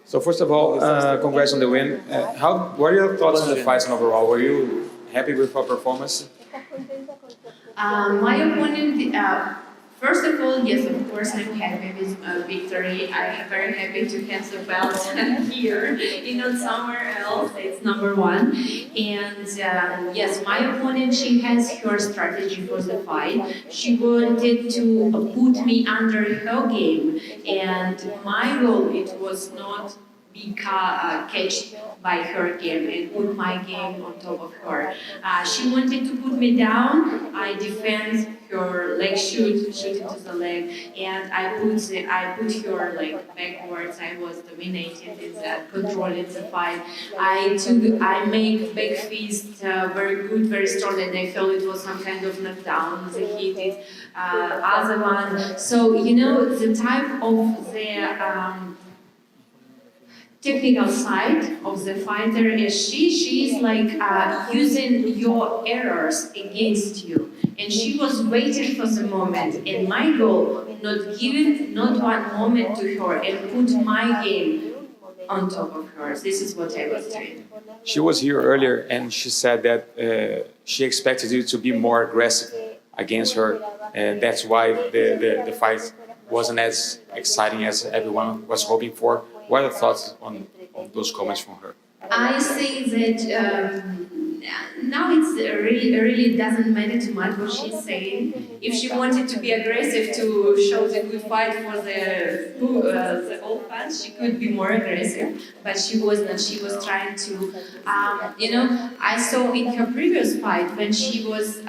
So first of all, congrats on the win. What are your thoughts on the fights and overall? Were you happy with her performance? My opponent, first of all, yes, of course, I'm happy with victory. I'm very happy to have the belt here, not somewhere else. It's number one. And yes, my opponent, she has her strategy for the fight. She wanted to put me under her game, and my goal it was not be catched by her game and put my game on top of her. She wanted to put me down. I defend her leg shoot into the leg, and I put her like backwards. I was dominating in that, controlling the fight. I make back fist very good, very strong, and I felt it was some kind of knockdown. The hit it, other one. So the type of the technical side of the fighter is she's like using your errors against you, and she was waiting for the moment, and my goal not giving not one moment to her and put my game on top of hers. This is what I was doing. She was here earlier and she said that she expected you to be more aggressive against her, and that's why the fight wasn't as exciting as everyone was hoping for. What are the thoughts on those comments from her? I think that now it's really doesn't matter too much what she's saying. If she wanted to be aggressive to show the good fight for the old fans, she could be more aggressive. But she was not. She was trying to, I saw in her previous fight when she was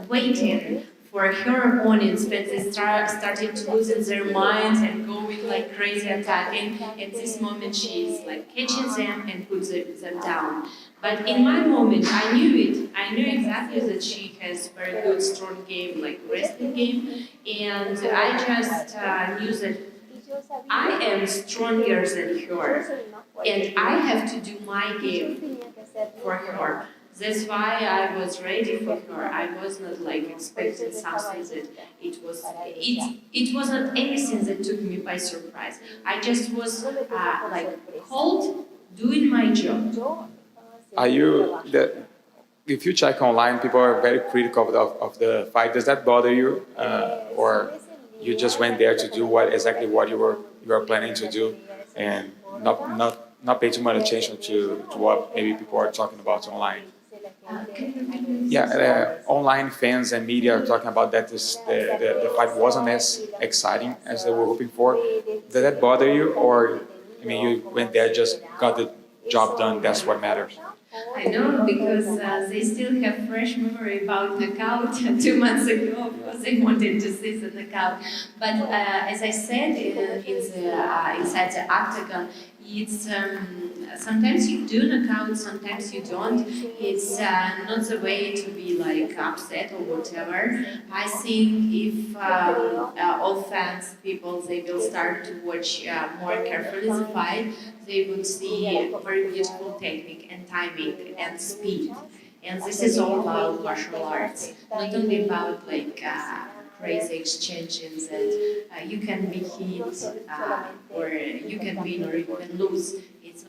waiting for her opponents when they started to lose their minds and going like crazy attacking. At this moment, she's like catching them and puts them down. But in my moment, I knew it. I knew exactly that she has very good, strong game, like wrestling game, and I just knew that I am stronger than her, and I have to do my game for her. That's why I was ready for her. I was not like expecting something that it was not anything that took me by surprise. I just was like called doing my job. Are you if you check online, people are very critical of the fight. Does that bother you, or you just went there to do exactly what you were planning to do, and not pay too much attention to what maybe people are talking about online? Yeah, online fans and media are talking about that the fight wasn't as exciting as they were hoping for. Did that bother you, or you went there just got the job done? That's what matters. I know, because they still have fresh memory about knockout 2 months ago, because they wanted to see the knockout. But as I said, inside the octagon, it's sometimes you do knockout, sometimes you don't. It's not the way to be like upset or whatever. I think if all fans, people, they will start to watch more carefully the fight, they would see a very beautiful technique and timing and speed. And this is all about martial arts, not only about like crazy exchanges that you can be hit or you can win or you can lose. It's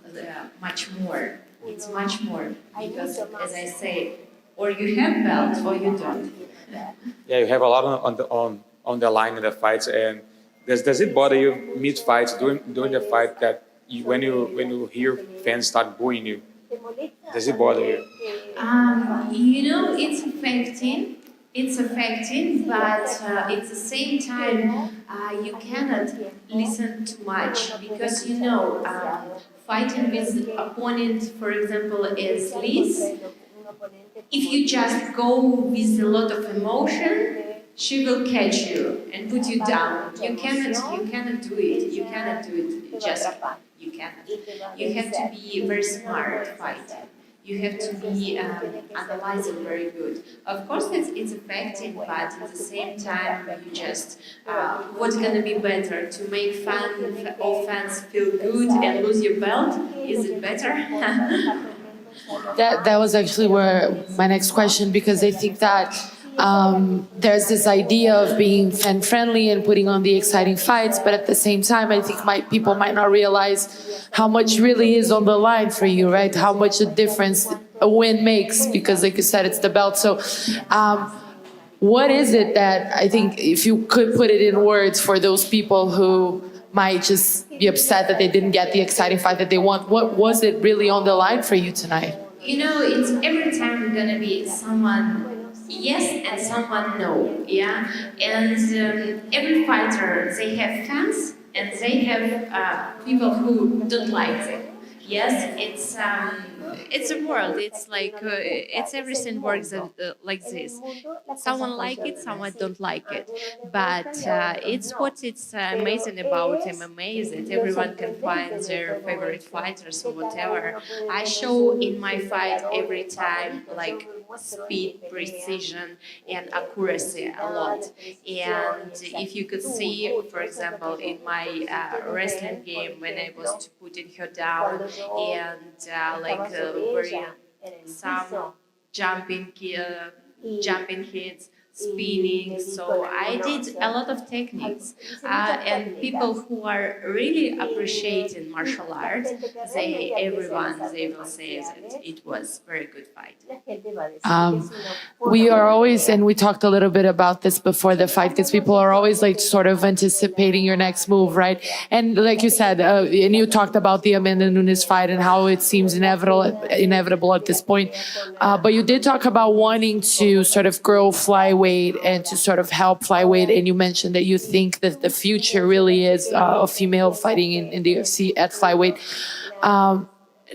much more. It's much more because, as I say, or you have belt or you don't. Yeah, you have a lot on the line in the fights, and does it bother you mid fights during the fight that when you hear fans start booing you? Does it bother you? It's affecting. It's affecting, but at the same time, you cannot listen too much because fighting with opponent, for example, is Liz. If you just go with a lot of emotion, she will catch you and put you down. You cannot do it. You cannot do it. You cannot. You have to be a very smart fighter. You have to be analyzing very good. Of course, it's affecting, but at the same time, you just what's gonna be better to make all fans feel good and lose your belt? Is it better? That was actually where my next question, because I think that there's this idea of being fan-friendly and putting on the exciting fights, but at the same time, I think people might not realize how much really is on the line for you, right? How much a difference a win makes, because like you said, it's the belt. So what is it that, I think, if you could put it in words for those people who might just be upset that they didn't get the exciting fight that they want, what was it really on the line for you tonight? It's every time gonna be someone yes and someone no, yeah? And every fighter, they have fans and they have people who don't like them. Yes, it's a world. It's like it's everything works like this. Someone like it, someone don't like it. But it's what it's amazing about MMA is that everyone can find their favorite fighters or whatever. I show in my fight every time like speed, precision, and accuracy a lot. And if you could see, for example, in my wrestling game, when I was putting her down and very some jumping, jumping hits, spinning. So I did a lot of techniques, and people who are really appreciating martial arts, they will say that it was very good fight. We are always, and we talked a little bit about this before the fight, because people are always like sort of anticipating your next move, right? And like you said, and you talked about the Amanda Nunes fight and how it seems inevitable at this point. But you did talk about wanting to sort of grow flyweight and to sort of help flyweight. And you mentioned that you think that the future really is of female fighting in the UFC at flyweight.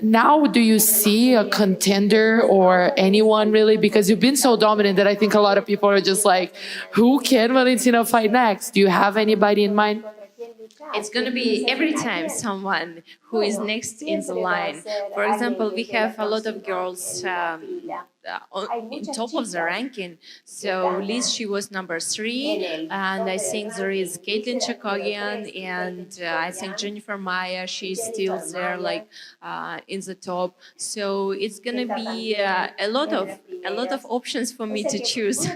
Now, do you see a contender or anyone really? Because you've been so dominant that I think a lot of people are just like, who can Valentina fight next? Do you have anybody in mind? It's going to be every time someone who is next in the line. For example, we have a lot of girls on top of the ranking. So Liz, she was number 3, and I think there is Caitlin Chikogian, and I think Jennifer Maya, she's still there, like in the top. So it's going to be a lot of options for me to choose.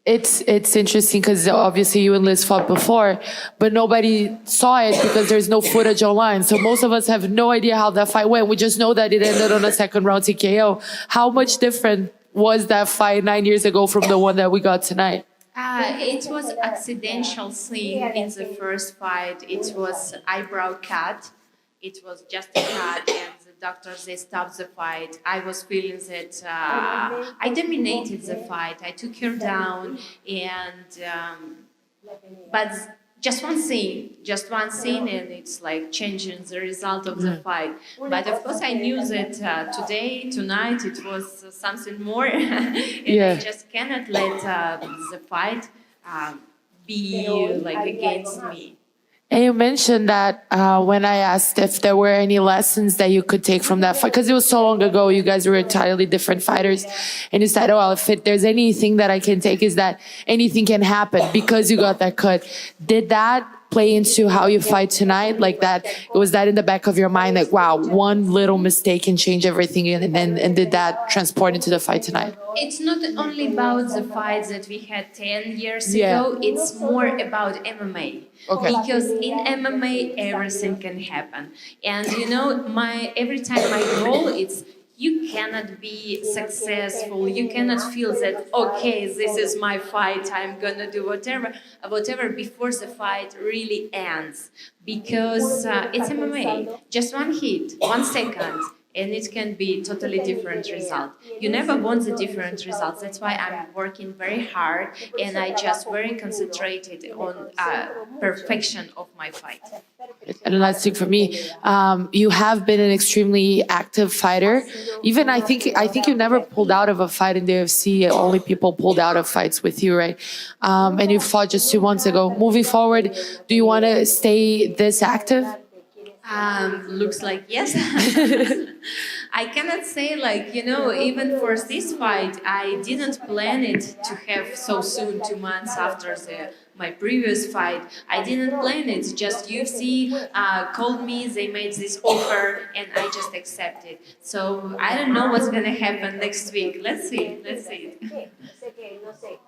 It's interesting because obviously you and Liz fought before, but nobody saw it because there's no footage online. So most of us have no idea how that fight went. We just know that it ended on a second round TKO. How much different was that fight 9 years ago from the one that we got tonight? It was accidental thing in the first fight. It was eyebrow cut. It was just a cut, and the doctors, they stopped the fight. I was feeling that I dominated the fight. I took her down, and but just one thing, and it's like changing the result of the fight. But of course, I knew that tonight, it was something more, and I just cannot let the fight be like against me. And you mentioned that when I asked if there were any lessons that you could take from that fight, because it was so long ago, you guys were entirely different fighters, and you said, oh, well, if there's anything that I can take is that anything can happen because you got that cut. Did that play into how you fight tonight? Like that, was that in the back of your mind, like, wow, one little mistake can change everything, and did that transport into the fight tonight? It's not only about the fights that we had 10 years ago, it's more about MMA. Okay. Because in MMA, everything can happen. And every time my goal is you cannot be successful. You cannot feel that, okay, this is my fight. I'm going to do whatever before the fight really ends. Because it's MMA. Just one hit, 1 second. And it can be totally different result. You never want the different results. That's why I'm working very hard, and I just very concentrated on perfection of my fight. And last thing for me, you have been an extremely active fighter. Even I think you never pulled out of a fight in the UFC. Only people pulled out of fights with you, right? And you fought just 2 months ago. Moving forward, do you want to stay this active? Looks like yes. I cannot say even for this fight, I didn't plan it to have so soon, 2 months after the my previous fight. I didn't plan it. Just UFC called me. They made this offer, and I just accepted. So I don't know what's gonna happen next week. Let's see. Let's see. Sé que, no sé,